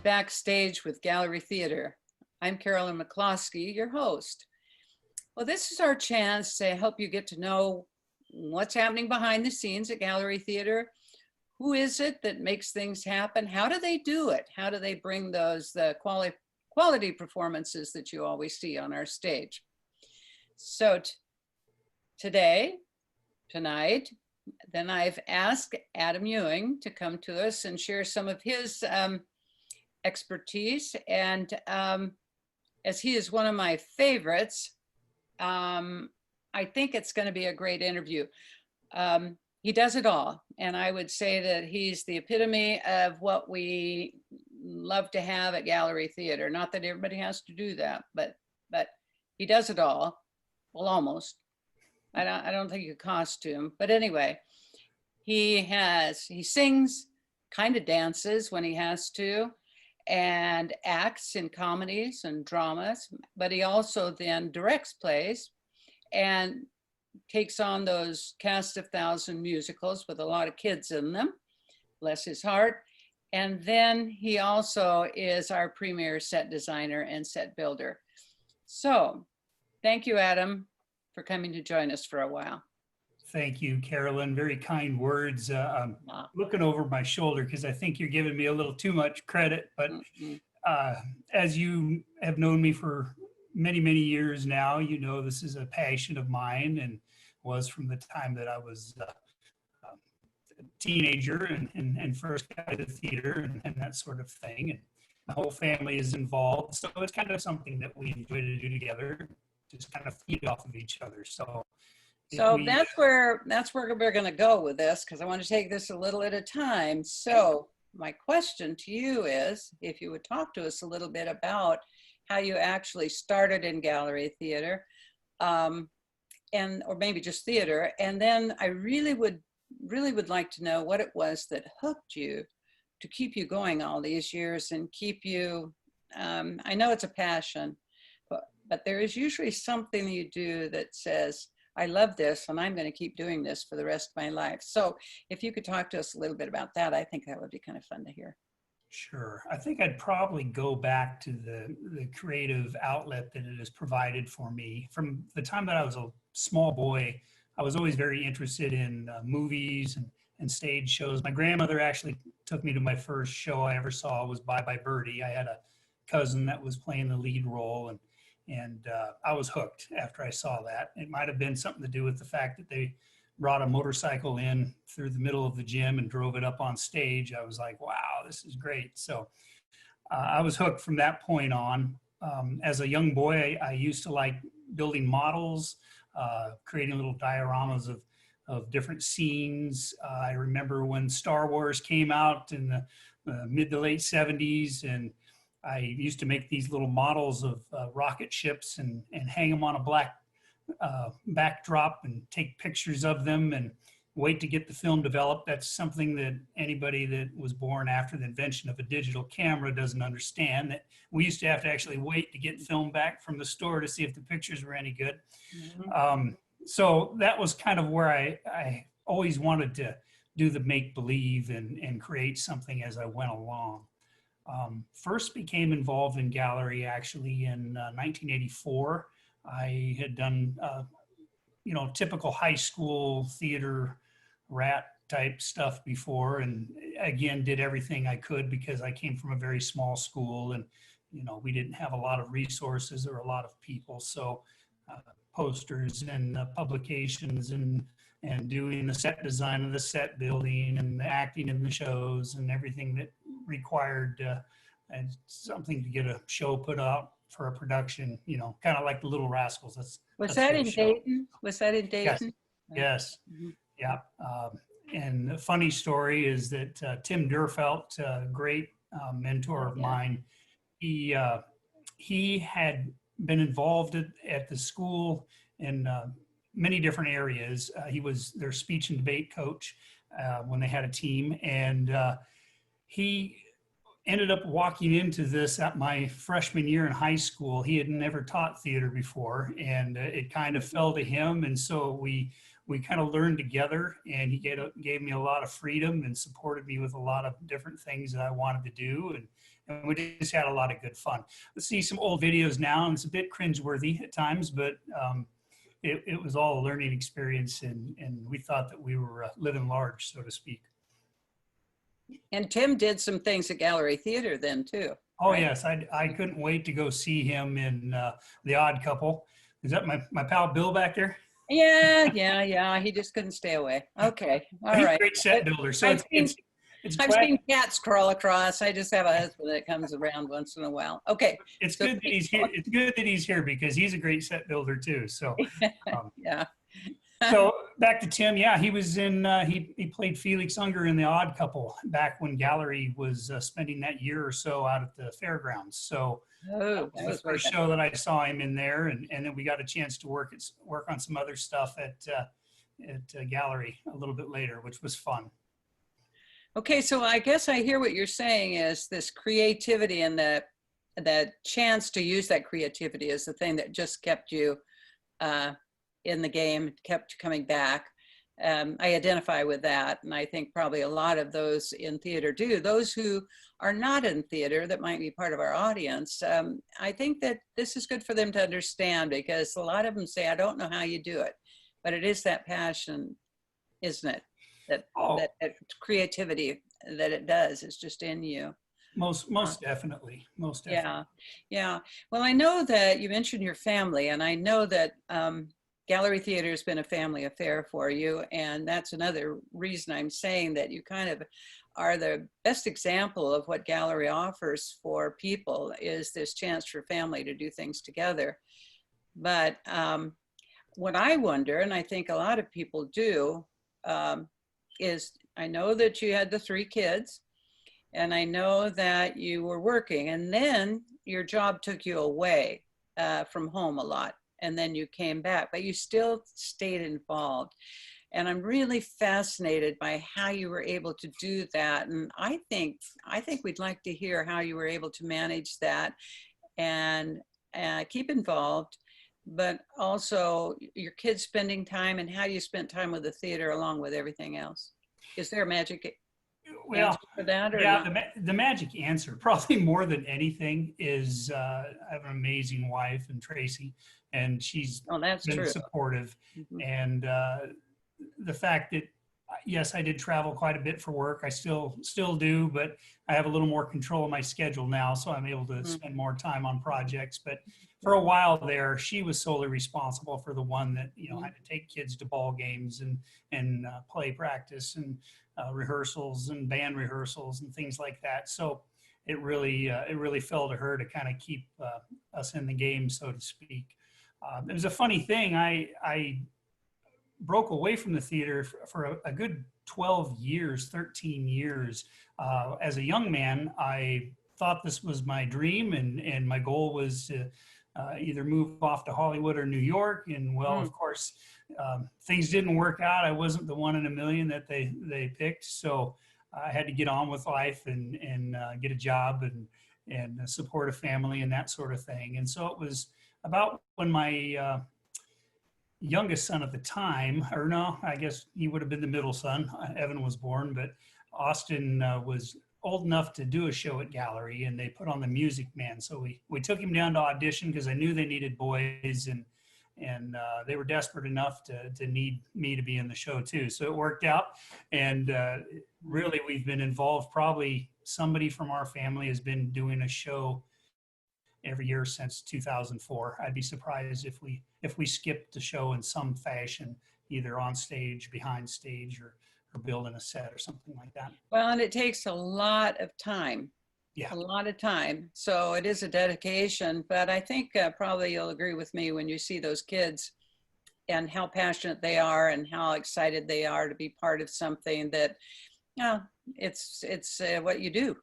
Backstage with Gallery Theater. I'm Carolyn McCloskey, your host. Well, this is our chance to help you get to know what's happening behind the scenes at Gallery Theater. Who is it that makes things happen? How do they do it? How do they bring the quality performances that you always see on our stage? So tonight, then I've asked Adam Ewing to come to us and share some of his expertise. And as he is one of my favorites, I think it's going to be a great interview. He does it all. And I would say that he's the epitome of what we love to have at Gallery Theater. Not that everybody has to do that, but he does it all. Well, almost. I don't think a costume, but anyway, he sings, kind of dances when he has to, and acts in comedies and dramas, but he also then directs plays and takes on those cast of thousand musicals with a lot of kids in them, bless his heart. And then he also is our premier set designer and set builder. So thank you, Adam, for coming to join us for a while. Thank you, Carolyn. Very kind words. I'm looking over my shoulder because I think you're giving me a little too much credit, but as you have known me for many, many years now, you know this is a passion of mine and was from the time that I was a teenager and first got to the theater and that sort of thing. And the whole family is involved. So it's kind of something that we enjoy to do together, just kind of feed off of each other. So that's where we're going to go with this, because I want to take this a little at a time. So my question to you is, if you would talk to us a little bit about how you actually started in Gallery Theater, or maybe just theater, and then I really would like to know what it was that hooked you to keep you going all these years and keep you. I know it's a passion, but there is usually something you do that says, I love this and I'm going to keep doing this for the rest of my life. So if you could talk to us a little bit about that, I think that would be kind of fun to hear. Sure. I think I'd probably go back to the creative outlet that it has provided for me. From the time that I was a small boy, I was always very interested in movies and stage shows. My grandmother actually took me to my first show I ever saw was Bye Bye Birdie. I had a cousin that was playing the lead role, and I was hooked after I saw that. It might have been something to do with the fact that they brought a motorcycle in through the middle of the gym and drove it up on stage. I was like, wow, this is great. So I was hooked from that point on. As a young boy, I used to like building models, creating little dioramas of different scenes. I remember when Star Wars came out in the mid to late 70s, and I used to make these little models of rocket ships and hang them on a black backdrop and take pictures of them and wait to get the film developed. That's something that anybody that was born after the invention of a digital camera doesn't understand, that we used to have to actually wait to get film back from the store to see if the pictures were any good. Mm-hmm. So that was kind of where I always wanted to do the make-believe and create something as I went along. First became involved in gallery actually in 1984. I had done, typical high school theater rat type stuff before, and again, did everything I could because I came from a very small school and, we didn't have a lot of resources or a lot of people. So posters and publications and doing the set design of the set building and the acting in the shows and everything that required something to get a show put out for a production, kind of like the Little Rascals. Was that in Dayton? Was that in Dayton? Yes. Mm-hmm. Yeah. And the funny story is that Tim Durfelt, a great mentor of mine, he had been involved at the school in many different areas. He was their speech and debate coach when they had a team, and he ended up walking into this at my freshman year in high school. He had never taught theater before, and it kind of fell to him. And so we kind of learned together, and he gave me a lot of freedom and supported me with a lot of different things that I wanted to do. and we just had a lot of good fun. I see some old videos now, and it's a bit cringeworthy at times, but it was all a learning experience, and we thought that we were living large, so to speak. And Tim did some things at Gallery Theater then too, Oh right? yes, I couldn't wait to go see him in The Odd Couple. Is that my pal Bill back there? Yeah. He just couldn't stay away. Okay, all He's a right. great set builder, so I've seen it's I've glad seen cats crawl across. I just have a husband that comes around once in a while. Okay, it's so good that he's here. It's good that he's here because he's a great set builder too. So, um, yeah. so back to Tim. Yeah, he was in. He played Felix Unger in The Odd Couple back when Gallery was spending that year or so out at the fairgrounds. So Oh, that that was was the way first back. show that I saw him in there, and then we got a chance to work on some other stuff at Gallery a little bit later, which was fun. Okay, so I guess I hear what you're saying is this creativity and the chance to use that creativity is the thing that just kept you in the game, kept you coming back. I identify with that, and I think probably a lot of those in theater do. Those who are not in theater that might be part of our audience, I think that this is good for them to understand, because a lot of them say, I don't know how you do it, but it is that passion, isn't it? That, Oh, that creativity that it does is just in you. most definitely, most definitely. Yeah, yeah. Well, I know that you mentioned your family, and I know that Gallery Theater has been a family affair for you, and that's another reason I'm saying that you kind of are the best example of what Gallery offers for people, is this chance for family to do things together. But what I wonder, and I think a lot of people do, is I know that you had the 3 kids, and I know that you were working, and then your job took you away from home a lot, and then you came back, but you still stayed involved. And I'm really fascinated by how you were able to do that. And I think we'd like to hear how you were able to manage that and keep involved, but also your kids spending time, and how you spent time with the theater along with everything else. Is there a magic Well, answer for that or yeah, not? the magic answer, probably more than anything, is I have an amazing wife and Tracy, and she's Oh, that's been true. supportive. Mhm. And the fact that, yes, I did travel quite a bit for work. I still do, but I have a little more control of my schedule now, so I'm able to Mhm. spend more time on projects. But for a while there, she was solely responsible for the one that had to take kids to ball games and play practice and rehearsals and band rehearsals and things like that. So it really fell to her to kind of keep us in the game, so to speak. It was a funny thing. I broke away from the theater for a good 12 years, 13 years. As a young man, I thought this was my dream, and my goal was to either move off to Hollywood or New York. And well, of Mm. course, things didn't work out. I wasn't the one in a million that they picked. So I had to get on with life and get a job and support a family and that sort of thing. And so it was about when my youngest son at the time, or no, I guess he would have been the middle son. Evan was born, but Austin was old enough to do a show at Gallery, and they put on the Music Man. So we took him down to audition because I knew they needed boys, and they were desperate enough to need me to be in the show too. So it worked out, and really we've been involved. Probably somebody from our family has been doing a show every year since 2004. I'd be surprised if we skipped the show in some fashion, either on stage, behind stage, or building a set or something like that. Well, and it takes a lot of time, Yeah, a lot of time. So it is a dedication, but I think probably you'll agree with me when you see those kids and how passionate they are and how excited they are to be part of something that, yeah, it's what you do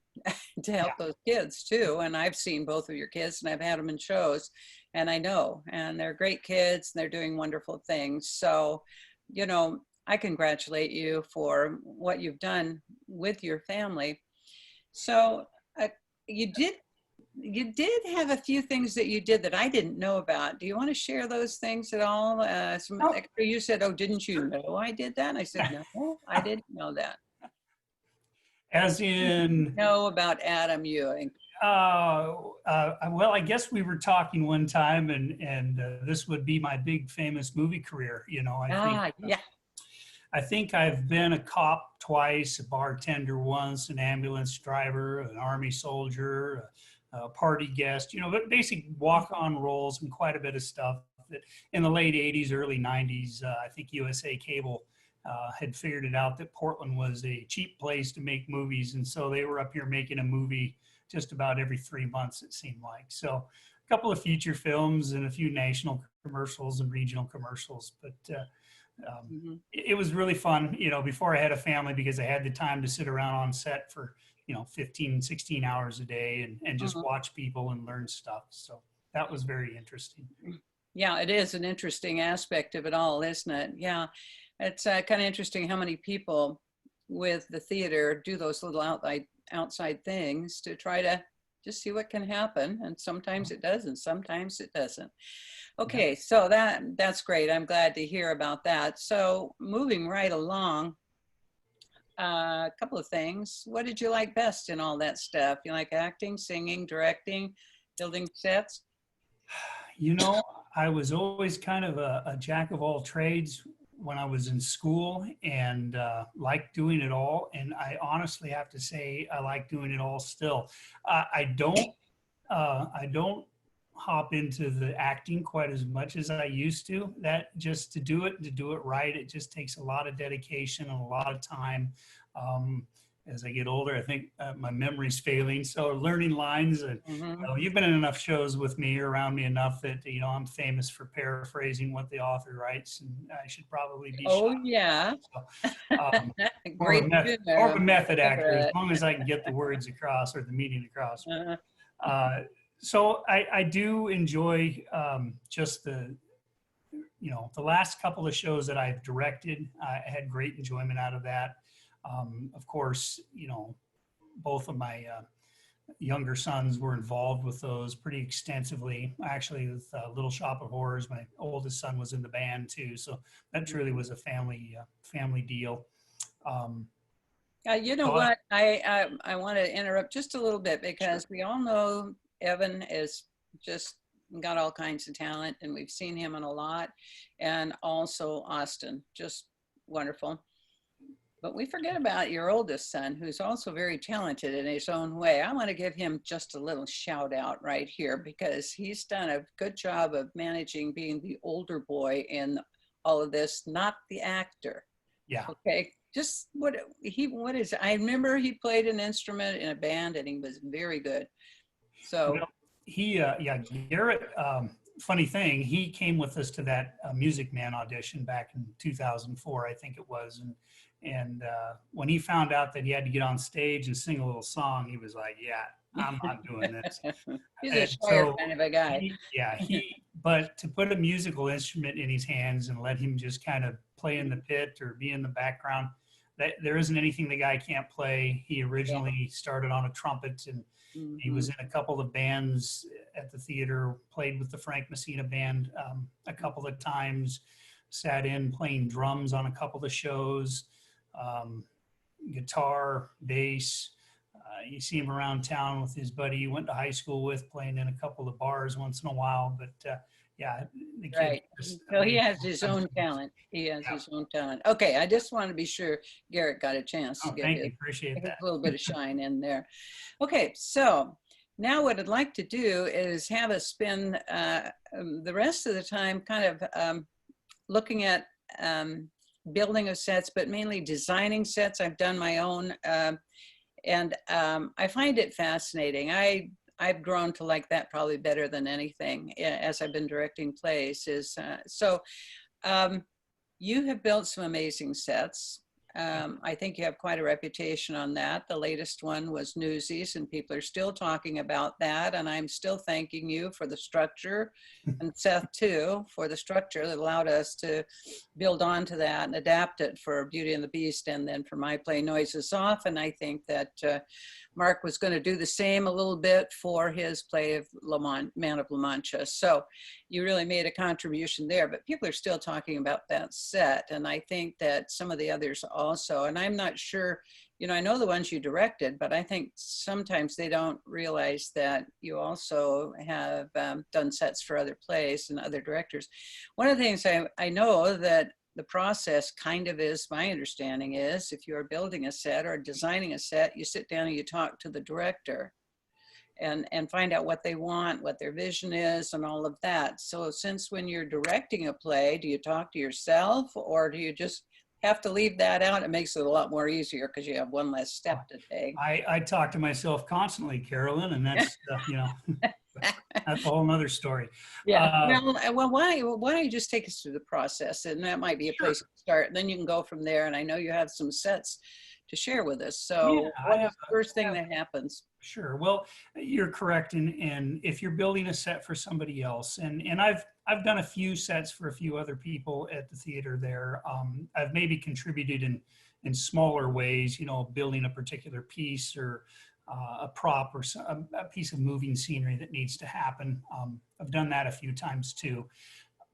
to yeah. help those kids too. And I've seen both of your kids, and I've had them in shows, and I know, and they're great kids, and they're doing wonderful things. So, I congratulate you for what you've done with your family. So, uh, you did you did have a few things that you did that I didn't know about. Do you want to share those things at all? Some Oh, extra, you said, "Oh, didn't you sure. know I did that?" And I said, "No, I didn't know that." As What did you in, know about Adam Ewing? Well, I guess we were talking one time, and this would be my big famous movie career. You know, Ah, yeah. I think I've been a cop twice, a bartender once, an ambulance driver, an army soldier, a party guest. You know, but basic walk-on roles and quite a bit of stuff. That in the late '80s, early '90s, I think USA Cable had figured it out that Portland was a cheap place to make movies, and so they were up here making a movie just about every 3 months, it seemed like. So a couple of feature films and a few national commercials and regional commercials, but Mhm. it was really fun, you know, before I had a family, because I had the time to sit around on set for, you know, 15, 16 hours a day, and just Mhm. watch people and learn stuff. So that was very interesting. Yeah, it is an interesting aspect of it all, isn't it? Yeah, it's kind of interesting how many people with the theater do those little outside things to try to just see what can happen, and sometimes it does, and sometimes it doesn't. Yeah. Okay, so that's great. I'm glad to hear about that. So moving right along, a couple of things. What did you like best in all that stuff? You like acting, singing, directing, building sets? You know, I was always kind of a jack of all trades when I was in school, and liked doing it all. And I honestly have to say, I like doing it all still. I don't hop into the acting quite as much as I used to. That just to do it right, it just takes a lot of dedication and a lot of time. Um, as I get older, I think my memory's failing. So learning lines, and Hmm. you've been in enough shows with me, around me enough, that you know I'm famous for paraphrasing what the author writes, and I should probably be Oh shot. yeah, So, um, great to do more of a that. method actor, as Favorite. long as I can get the words across or the meaning across. Uh, Uh, so I do enjoy just the last couple of shows that I've directed. I had great enjoyment out of that. Of course, you know, both of my younger sons were involved with those pretty extensively. Actually, with Little Shop of Horrors, my oldest son was in the band too. So that truly was a family deal. Um, you know so I, what? I want to interrupt just a little bit sure. because we all know Evan is just got all kinds of talent, and we've seen him in a lot, and also Austin, just wonderful. But we forget about your oldest son, who's also very talented in his own way. I want to give him just a little shout out right here because he's done a good job of managing being the older boy in all of this, not the actor. Yeah. Okay, just what is I remember he played an instrument in a band and he was very good. So Well, yeah, Garrett, funny thing, he came with us to that Music Man audition back in 2004, I think it was. And when he found out that he had to get on stage and sing a little song, he was like, yeah, I'm not doing this. he's a And shyer so kind of a guy. but to put a musical instrument in his hands and let him just kind of play in the pit or be in the background, that there isn't anything the guy can't play. He Yeah. originally started on a trumpet, and he Hmm. was in a couple of bands at the theater, played with the Frank Messina band a couple of times, sat in playing drums on a couple of shows, um, guitar, bass. You see him around town with his buddy he went to high school with, playing in a couple of bars once in a while. But yeah, the kid Right. just So he amazing. has his own talent. He has Yeah. his own talent. Okay, I just want to be sure Garrett got a chance to Oh, get thank you. Appreciate his that. little bit of shine in there. Okay, so now what I'd like to do is have us spend the rest of the time kind of looking at building of sets, but mainly designing sets. I've done my own, and I find it fascinating. I've grown to like that probably better than anything as I've been directing plays. Um, you have built some amazing sets. I think you have quite a reputation on that. The latest one was Newsies, and people are still talking about that. And I'm still thanking you for the structure, and Seth too, for the structure that allowed us to build onto that and adapt it for Beauty and the Beast, and then for my play Noises Off. And I think that Mark was going to do the same a little bit for his play of Man of La Mancha. So you really made a contribution there, but people are still talking about that set. And I think that some of the others also. And I'm not sure, you know, I know the ones you directed, but I think sometimes they don't realize that you also have done sets for other plays and other directors. One of the things I know that the process kind of is, my understanding is, if you're building a set or designing a set, you sit down and you talk to the director and find out what they want, what their vision is, and all of that. So since when you're directing a play, do you talk to yourself, or do you just have to leave that out? It makes it a lot more easier because you have one less step to take. I talk to myself constantly, Carolyn, and that's, you know, that's a whole nother story. Yeah. Well, why don't you just take us through the process, and that might be a place to start. And then you can go from there. And I know you have some sets to share with us. So Yeah, what is the first thing that happens? Sure. Well, you're correct. And if you're building a set for somebody else, and I've done a few sets for a few other people at the theater there. I've maybe contributed in smaller ways, you know, building a particular piece or a prop or a piece of moving scenery that needs to happen. I've done that a few times too.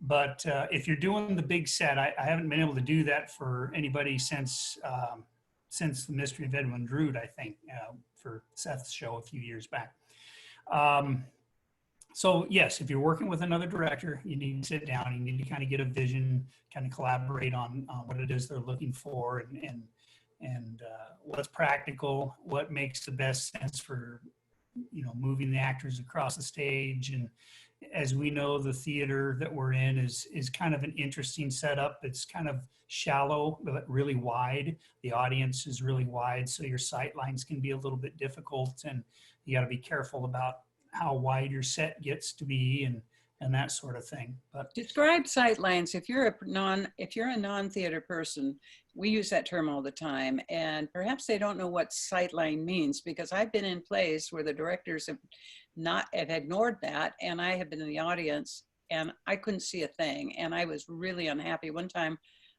But if you're doing the big set, I haven't been able to do that for anybody since the Mystery of Edmund Drood, I think, for Seth's show a few years back. So yes, if you're working with another director, you need to sit down, you need to kind of get a vision, kind of collaborate on what it is they're looking for and what's practical, what makes the best sense for, you know, moving the actors across the stage. And as we know, the theater that we're in is kind of an interesting setup. It's kind of shallow, but really wide. The audience is really wide, so your sight lines can be a little bit difficult, and you got to be careful about how wide your set gets to be and that sort of thing. But Describe sight lines. If you're a non-theater person, we use that term all the time, and perhaps they don't know what sight line means, because I've been in plays where the directors have ignored that, and I have been in the audience and I couldn't see a thing, and I was really unhappy. One time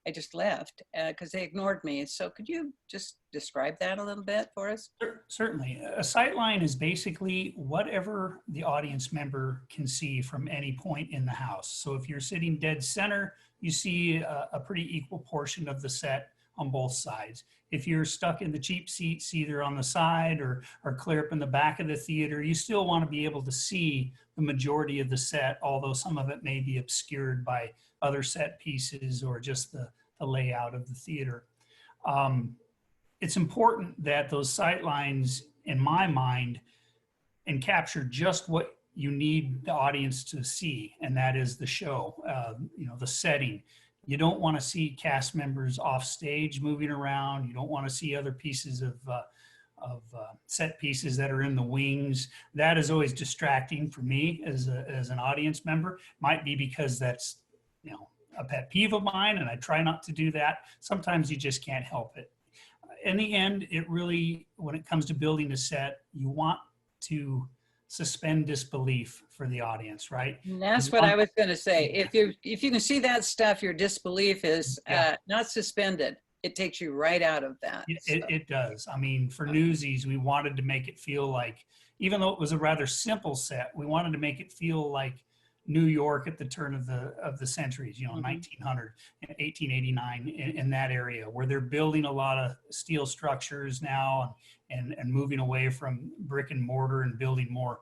I just left because they ignored me. So could you just describe that a little bit for us? certainly, a sight line is basically whatever the audience member can see from any point in the house. So if you're sitting dead center, you see a pretty equal portion of the set on both sides. If you're stuck in the cheap seats, either on the side or clear up in the back of the theater, you still want to be able to see the majority of the set, although some of it may be obscured by other set pieces or just the layout of the theater. It's important that those sight lines, in my mind, and capture just what you need the audience to see, and that is the show, you know, the setting. You don't want to see cast members off stage moving around. You don't want to see other pieces of set pieces that are in the wings. That is always distracting for me as an audience member. Might be because that's, you know, a pet peeve of mine, and I try not to do that. Sometimes you just can't help it. In the end, it really, when it comes to building a set, you want to suspend disbelief for the audience, right? And that's what I was going to say. If you can see that stuff, your disbelief is not suspended. It takes you right out of that. It does. I mean, for Newsies, we wanted to make it feel like, even though it was a rather simple set, we wanted to make it feel like New York at the turn of the centuries, you know, 1900, 1889, in that area where they're building a lot of steel structures now and moving away from brick and mortar and building more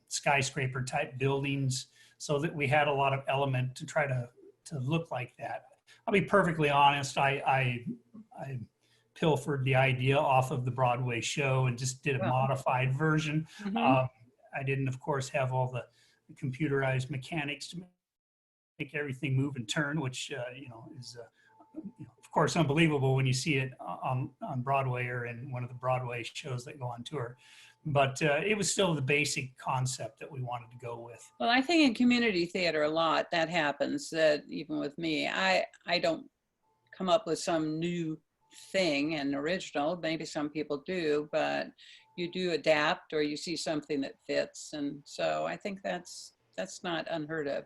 skyscraper type buildings, so that we had a lot of element to try to look like that. I'll be perfectly honest, I pilfered the idea off of the Broadway show and just did a modified version. I didn't, of course, have all the computerized mechanics to make everything move and turn, which you know, is of course unbelievable when you see it on Broadway or in one of the Broadway shows that go on tour. But it was still the basic concept that we wanted to go with. Well, I think in community theater a lot that happens, that even with me, I don't come up with some new thing and original. Maybe some people do, but you do adapt, or you see something that fits. And so I think that's not unheard of.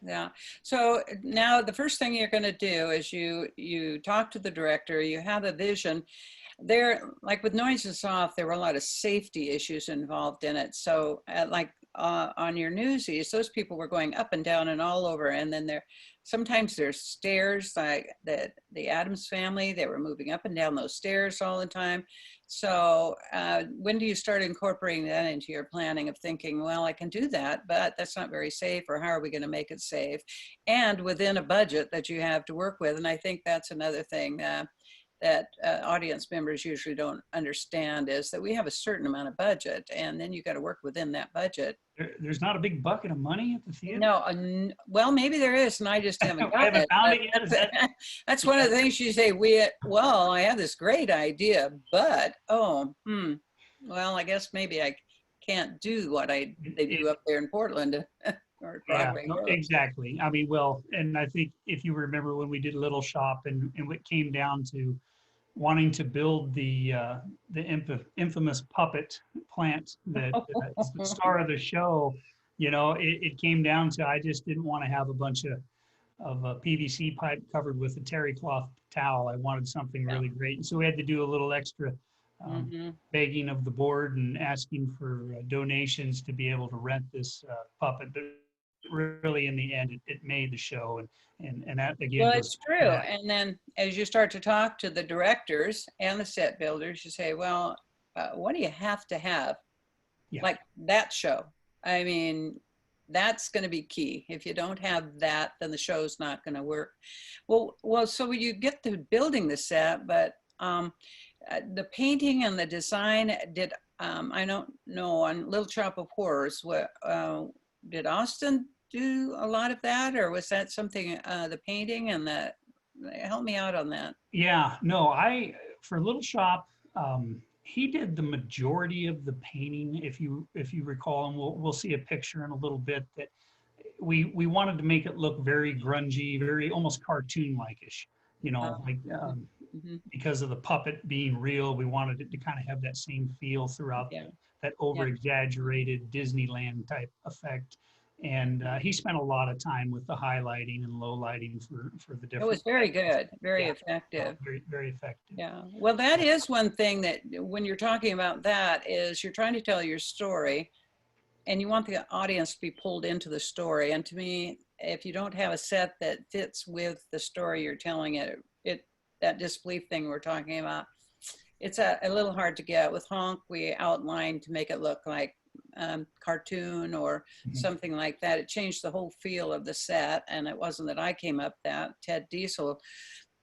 Yeah. So now the first thing you're going to do is you talk to the director, you have a vision. There, like with Noises Off, there were a lot of safety issues involved in it. So like on your newsies, those people were going up and down and all over. And then sometimes there's stairs, like the Addams family, they were moving up and down those stairs all the time. So when do you start incorporating that into your planning of thinking, well, I can do that, but that's not very safe, or how are we going to make it safe? And within a budget that you have to work with. And I think that's another thing that audience members usually don't understand, is that we have a certain amount of budget, and then you got to work within that budget. There's not a big bucket of money at the theater? No, well, maybe there is, and I just haven't I gotten haven't it. found it yet. That's one of the things you say, well, I have this great idea, but, well, I guess maybe I can't do what they do up there in Portland. Or Broadway. Yeah, no, exactly. I mean, well, and I think if you remember when we did Little Shop, and it came down to wanting to build the infamous puppet plant that's the star of the show, it came down to, I just didn't want to have a bunch of PVC pipe covered with a terry cloth towel. I wanted something really great. And so we had to do a little extra begging of the board and asking for donations to be able to rent this puppet. But really, in the end, it made the show, and that again. Well, it's true. And then as you start to talk to the directors and the set builders, you say, well, what do you have to have? Yeah. Like that show. I mean, that's going to be key. If you don't have that, then the show's not going to work. Well, so you get to building the set, but the painting and the design, I don't know, on Little Shop of Horrors, did Austin do a lot of that, or was that something, the painting and help me out on that? Yeah, no, for Little Shop, he did the majority of the painting, if you recall, and we'll see a picture in a little bit, that we wanted to make it look very grungy, very almost cartoon-like-ish, because of the puppet being real. We wanted it to kind of have that same feel throughout, that over-exaggerated Disneyland type effect. And he spent a lot of time with the highlighting and low lighting for the different. It was very good, very effective. Very, very effective. Yeah. Well, that is one thing that when you're talking about that, is you're trying to tell your story and you want the audience to be pulled into the story. And to me, if you don't have a set that fits with the story you're telling, that disbelief thing we're talking about, it's a little hard to get. With Honk, we outlined to make it look like cartoon or something like that. It changed the whole feel of the set, and it wasn't that I came up that. Ted Diesel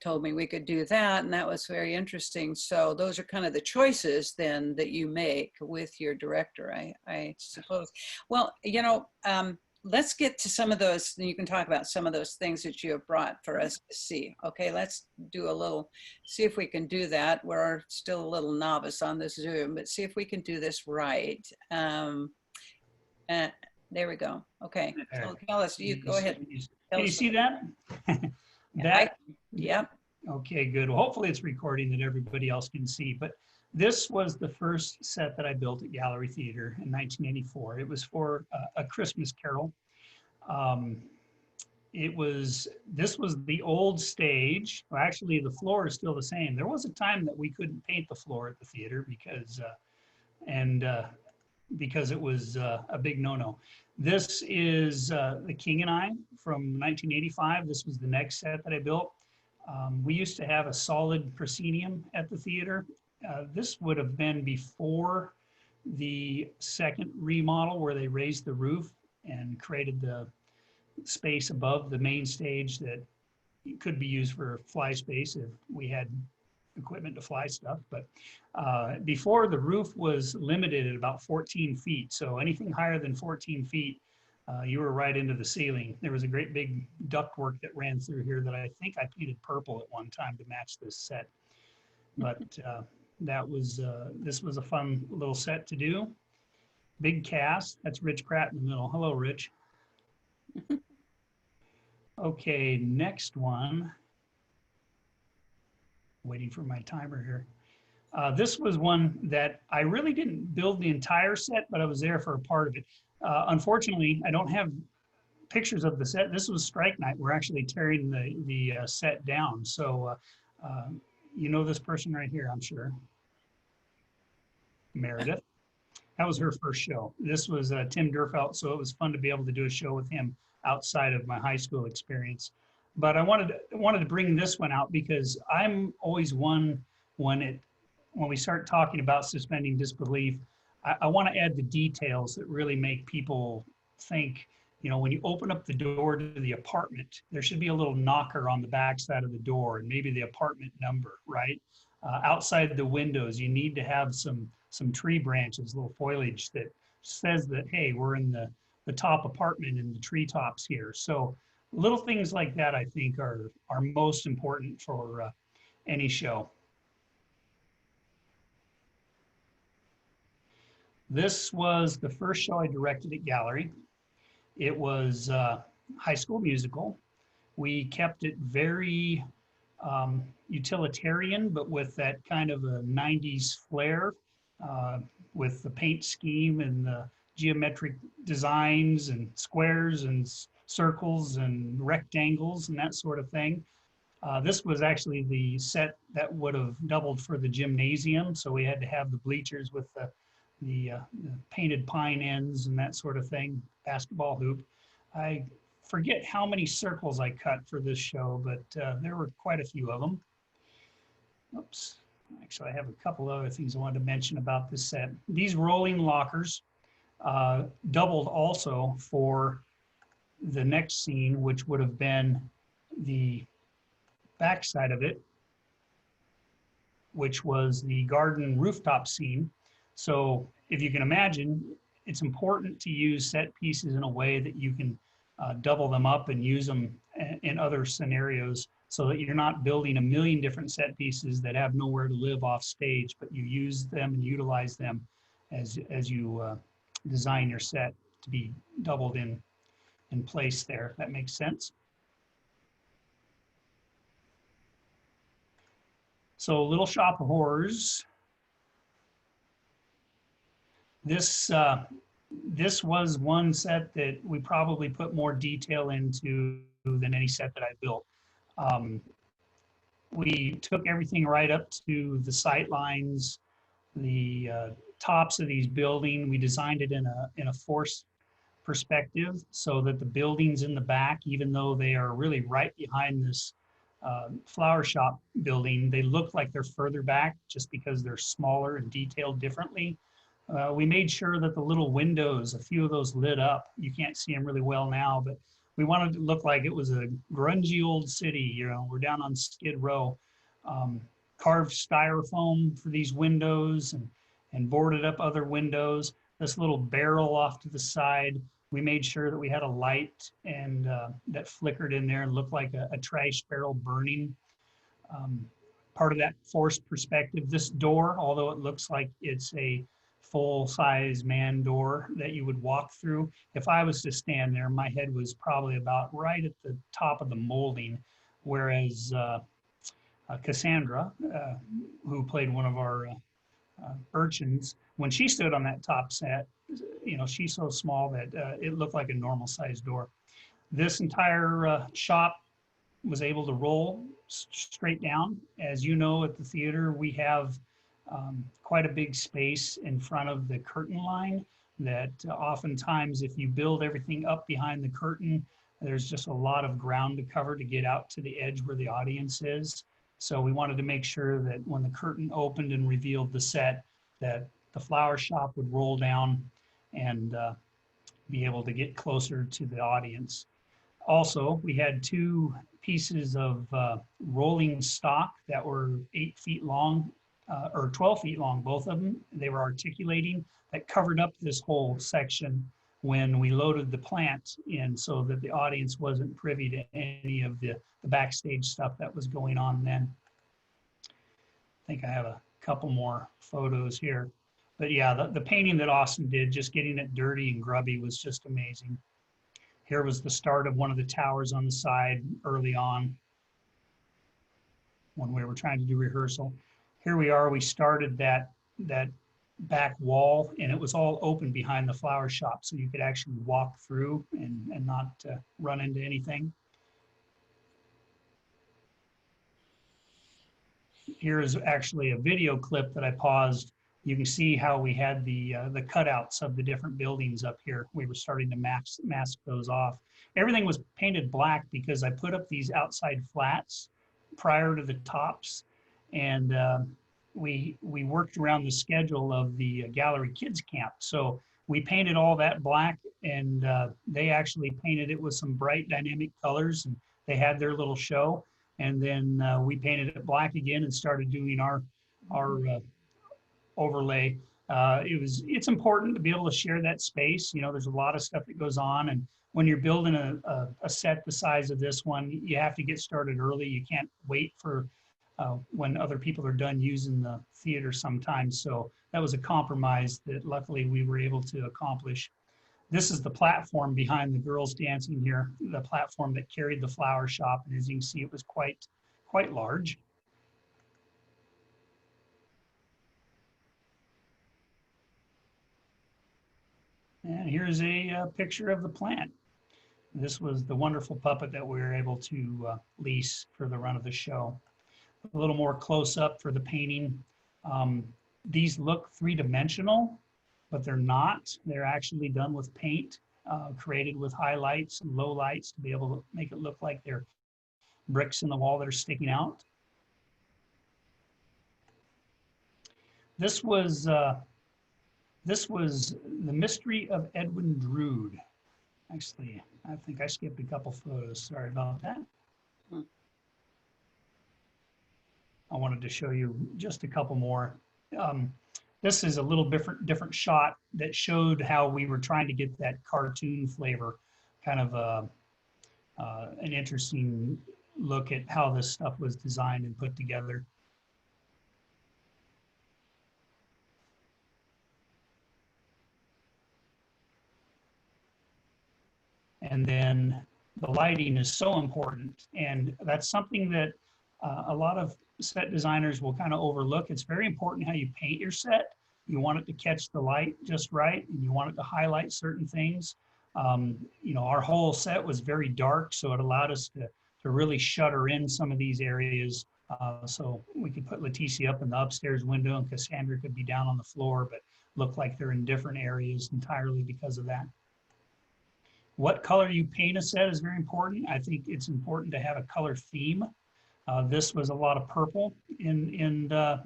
told me we could do that, and that was very interesting. So those are kind of the choices then that you make with your director, I suppose. Well, let's get to some of those, and you can talk about some of those things that you have brought for us to see. Okay, let's do see if we can do that. We're still a little novice on this Zoom, but see if we can do this right. There we go. Okay, so tell us, go ahead. Can you see that? Yep. Okay, good. Well, hopefully it's recording that everybody else can see, but this was the first set that I built at Gallery Theater in 1984. It was for A Christmas Carol. This was the old stage. Well, actually, the floor is still the same. There was a time that we couldn't paint the floor at the theater because it was a big no-no. This is The King and I from 1985. This was the next set that I built. We used to have a solid proscenium at the theater. This would have been before the second remodel where they raised the roof and created the space above the main stage that could be used for fly space if we had equipment to fly stuff. But before, the roof was limited at about 14 feet. So anything higher than 14 feet, you were right into the ceiling. There was a great big ductwork that ran through here that I think I painted purple at one time to match this set. But this was a fun little set to do. Big cast. That's Rich Pratt in the middle. Hello, Rich. Okay, next one. Waiting for my timer here. This was one that I really didn't build the entire set, but I was there for a part of it. Unfortunately, I don't have pictures of the set. This was strike night. We're actually tearing the set down. So you know this person right here, I'm sure. Meredith. That was her first show. This was Tim Durfelt, so it was fun to be able to do a show with him outside of my high school experience. But I wanted to bring this one out because I'm always one when we start talking about suspending disbelief, I want to add the details that really make people think. You know, when you open up the door to the apartment, there should be a little knocker on the back side of the door and maybe the apartment number, right? Outside the windows, you need to have some tree branches, little foliage that says that, hey, we're in the top apartment in the treetops here. So little things like that, I think, are most important for any show. This was the first show I directed at Gallery. It was High School Musical. We kept it very utilitarian, but with that kind of a 90s flair, uh, with the paint scheme and the geometric designs and squares and circles and rectangles and that sort of thing. This was actually the set that would have doubled for the gymnasium, so we had to have the bleachers with the painted pine ends and that sort of thing, basketball hoop. I forget how many circles I cut for this show, but there were quite a few of them. Oops. Actually, I have a couple other things I wanted to mention about this set. These rolling lockers doubled also for the next scene, which would have been the backside of it, which was the garden rooftop scene. So if you can imagine, it's important to use set pieces in a way that you can double them up and use them in other scenarios so that you're not building a million different set pieces that have nowhere to live off stage, but you use them and utilize them as you design your set to be doubled in place there, if that makes sense. So Little Shop of Horrors. This was one set that we probably put more detail into than any set that I built. We took everything right up to the sight lines, the tops of these buildings. We designed it in a forced perspective so that the buildings in the back, even though they are really right behind this flower shop building, they look like they're further back just because they're smaller and detailed differently. We made sure that the little windows, a few of those lit up. You can't see them really well now, but we wanted to look like it was a grungy old city. You know, we're down on Skid Row. Carved styrofoam for these windows and boarded up other windows. This little barrel off to the side, we made sure that we had a light and that flickered in there and looked like a trash barrel burning. Part of that forced perspective, this door, although it looks like it's a full-size man door that you would walk through, if I was to stand there, my head was probably about right at the top of the molding, whereas Cassandra, who played one of our urchins, when she stood on that top set, you know, she's so small that it looked like a normal sized door. This entire shop was able to roll straight down. As you know, at the theater, we have quite a big space in front of the curtain line that oftentimes if you build everything up behind the curtain, there's just a lot of ground to cover to get out to the edge where the audience is. So we wanted to make sure that when the curtain opened and revealed the set, that the flower shop would roll down and be able to get closer to the audience. Also, we had two pieces of rolling stock that were 8 feet long, or 12 feet long, both of them. They were articulating that covered up this whole section when we loaded the plant in so that the audience wasn't privy to any of the backstage stuff that was going on then. I think I have a couple more photos here. But yeah, the painting that Austin did, just getting it dirty and grubby was just amazing. Here was the start of one of the towers on the side early on when we were trying to do rehearsal. Here we are, we started that back wall and it was all open behind the flower shop so you could actually walk through and not run into anything. Here is actually a video clip that I paused You can see how we had the cutouts of the different buildings up here. We were starting to mask those off. Everything was painted black because I put up these outside flats prior to the tops, and we worked around the schedule of the gallery kids camp. So we painted all that black, and they actually painted it with some bright dynamic colors, and they had their little show. And then we painted it black again and started doing our overlay. It's important to be able to share that space. You know, there's a lot of stuff that goes on, and when you're building a set the size of this one, you have to get started early. You can't wait for when other people are done using the theater sometimes. So that was a compromise that luckily we were able to accomplish. This is the platform behind the girls dancing here, the platform that carried the flower shop. And as you can see, it was quite large. And here's a picture of the plant. This was the wonderful puppet that we were able to lease for the run of the show. A little more close up for the painting. These look three-dimensional, but they're not. They're actually done with paint, created with highlights and lowlights to be able to make it look like they're bricks in the wall that are sticking out. This was The Mystery of Edwin Drood. Actually, I think I skipped a couple photos. Sorry about that. I wanted to show you just a couple more. This is a little different shot that showed how we were trying to get that cartoon flavor, kind of an interesting look at how this stuff was designed and put together. And then the lighting is so important. And that's something that a lot of set designers will kind of overlook. It's very important how you paint your set. You want it to catch the light just right, and you want it to highlight certain things. You know, our whole set was very dark, so it allowed us to really shutter in some of these areas. So we could put Leticia up in the upstairs window, and Cassandra could be down on the floor, but look like they're in different areas entirely because of that. What color you paint a set is very important. I think it's important to have a color theme. This was a lot of purple in the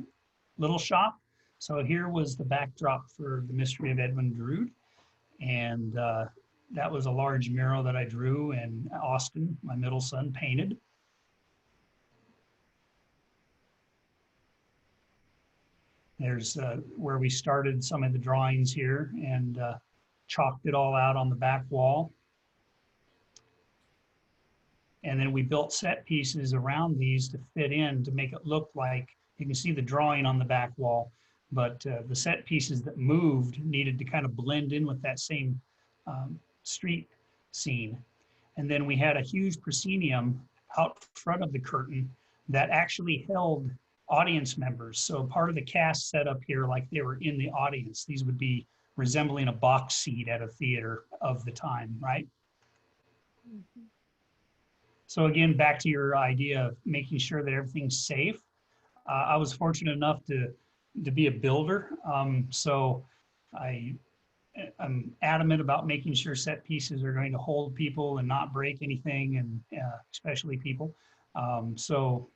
Little Shop. So here was the backdrop for The Mystery of Edwin Drood. And that was a large mural that I drew, and Austin, my middle son, painted. There's where we started some of the drawings here, and chalked it all out on the back wall. And then we built set pieces around these to fit in to make it look like, you can see the drawing on the back wall, but the set pieces that moved needed to kind of blend in with that same street scene. And then we had a huge proscenium out front of the curtain that actually held audience members. So part of the cast set up here like they were in the audience. These would be resembling a box seat at a theater of the time, right? Mm-hmm. So again, back to your idea of making sure that everything's safe. I was fortunate enough to be a builder. So I'm adamant about making sure set pieces are going to hold people and not break anything, and especially people. So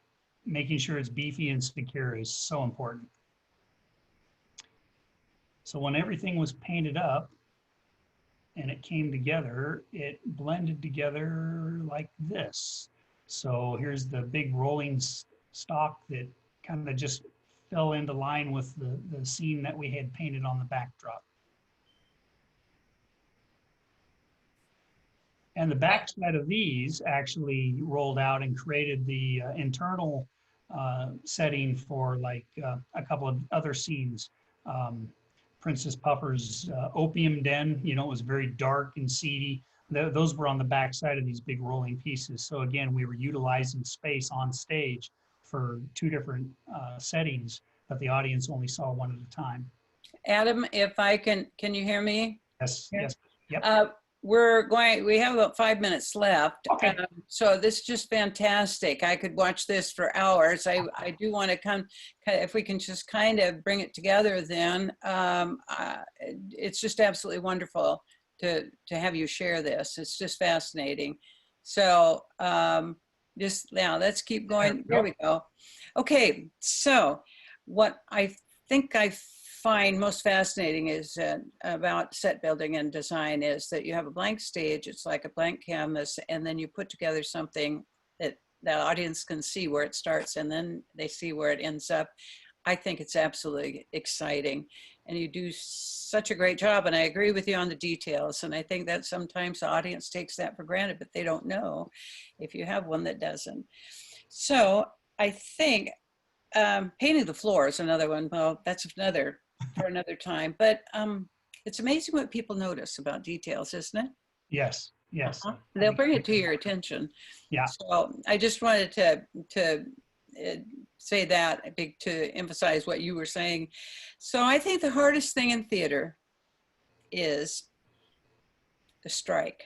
making sure it's beefy and secure is so important. So when everything was painted up and it came together, it blended together like this. So here's the big rolling stock that kind of just fell into line with the scene that we had painted on the backdrop. And the backside of these actually rolled out and created the internal setting for like a couple of other scenes. Princess Puffer's opium den, you know, it was very dark and seedy. Those were on the backside of these big rolling pieces. So again, we were utilizing space on stage for two different settings, but the audience only saw one at a time. Adam, if I can you hear me? Yes, yes, yep. we have about 5 minutes left. Okay. So this is just fantastic. I could watch this for hours. I do want to come, if we can just kind of bring it together then. It's just absolutely wonderful to have you share this. It's just fascinating. So just now, let's keep going. There we go. Okay, so what I think I find most fascinating is about set building and design is that you have a blank stage. It's like a blank canvas, and then you put together something that the audience can see where it starts, and then they see where it ends up. I think it's absolutely exciting, and you do such a great job. And I agree with you on the details. And I think that sometimes the audience takes that for granted, but they don't know if you have one that doesn't. So I think painting the floor is another one. Well, that's another for another time. But it's amazing what people notice about details, isn't it? Yes. Yes. They'll bring it to your attention. Yeah. So I just wanted to say that to emphasize what you were saying. So I think the hardest thing in theater is the strike.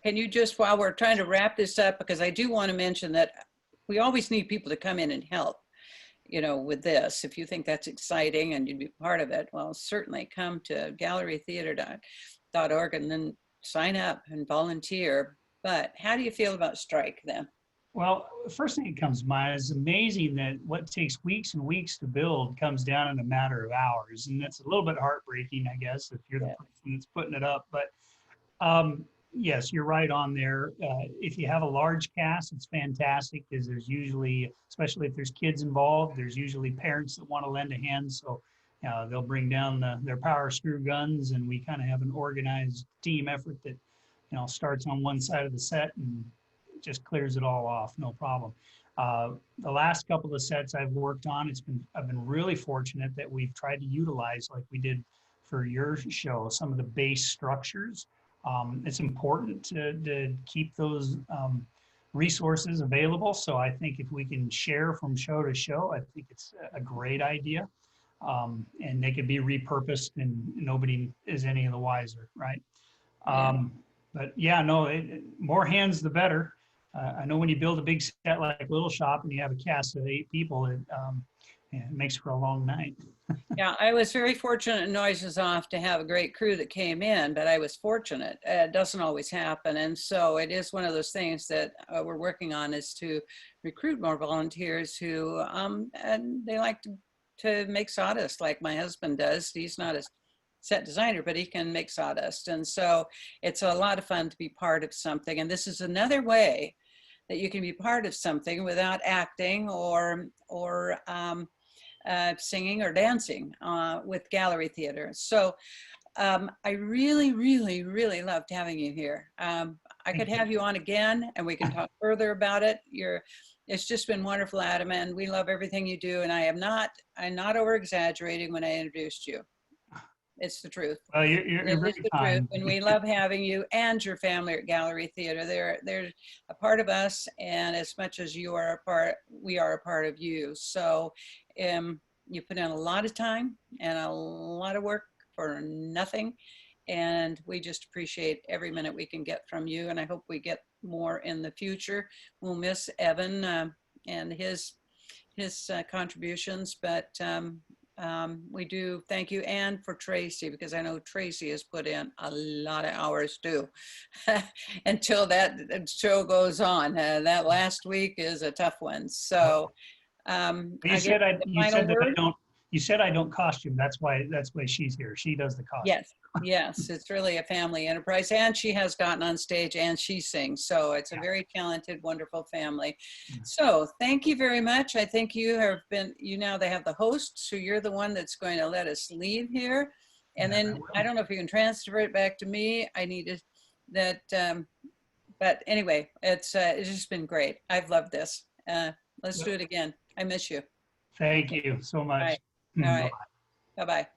Can you just, while we're trying to wrap this up, because I do want to mention that we always need people to come in and help, with this. If you think that's exciting and you'd be part of it, well, certainly come to gallerytheater.org and then sign up and volunteer. But how do you feel about strike then? Well, the first thing that comes to mind is amazing that what takes weeks and weeks to build comes down in a matter of hours. And that's a little bit heartbreaking, I guess, if you're the person that's putting it up. But yes, you're right on there. If you have a large cast, it's fantastic because there's usually, especially if there's kids involved, there's usually parents that want to lend a hand. So they'll bring down their power screw guns, and we kind of have an organized team effort that, starts on one side of the set and just clears it all off, no problem. The last couple of sets I've worked on, I've been really fortunate that we've tried to utilize, like we did for your show, some of the base structures. It's important to keep those resources available. So I think if we can share from show to show, I think it's a great idea. And they could be repurposed and nobody is any the wiser, right? But yeah, no, more hands the better. I know when you build a big set like Little Shop and you have a cast of 8 people, it makes for a long night. Yeah, I was very fortunate in Noises Off to have a great crew that came in, but I was fortunate. It doesn't always happen. And so it is one of those things that we're working on, is to recruit more volunteers who, and they like to make sawdust like my husband does. He's not a set designer, but he can make sawdust. And so it's a lot of fun to be part of something. And this is another way that you can be part of something without acting or singing or dancing with gallery theater. So I really, really, really loved having you here. I could have you on again and we can talk further about it. It's just been wonderful, Adam, and we love everything you do. And I'm not over exaggerating when I introduced you. It's the truth. Well, you're very kind. And we love having you and your family at Gallery Theater. They're a part of us, and as much as you are a part, we are a part of you. So you put in a lot of time and a lot of work for nothing, and we just appreciate every minute we can get from you, and I hope we get more in the future. We'll miss Evan and his contributions, but we do thank you, and for Tracy, because I know Tracy has put in a lot of hours too until that show goes on. That last week is a tough one. So you said I don't costume. That's why she's here. She does the costume. Yes, it's really a family enterprise, and she has gotten on stage and she sings. So it's a very talented, wonderful family. So thank you very much. I think you now they have the host, so you're the one that's going to let us leave here. And then I don't know if you can transfer it back to me. I needed that. But anyway, it's just been great. I've loved this. Let's do it again. I miss you. Thank you so much. All right. Bye-bye.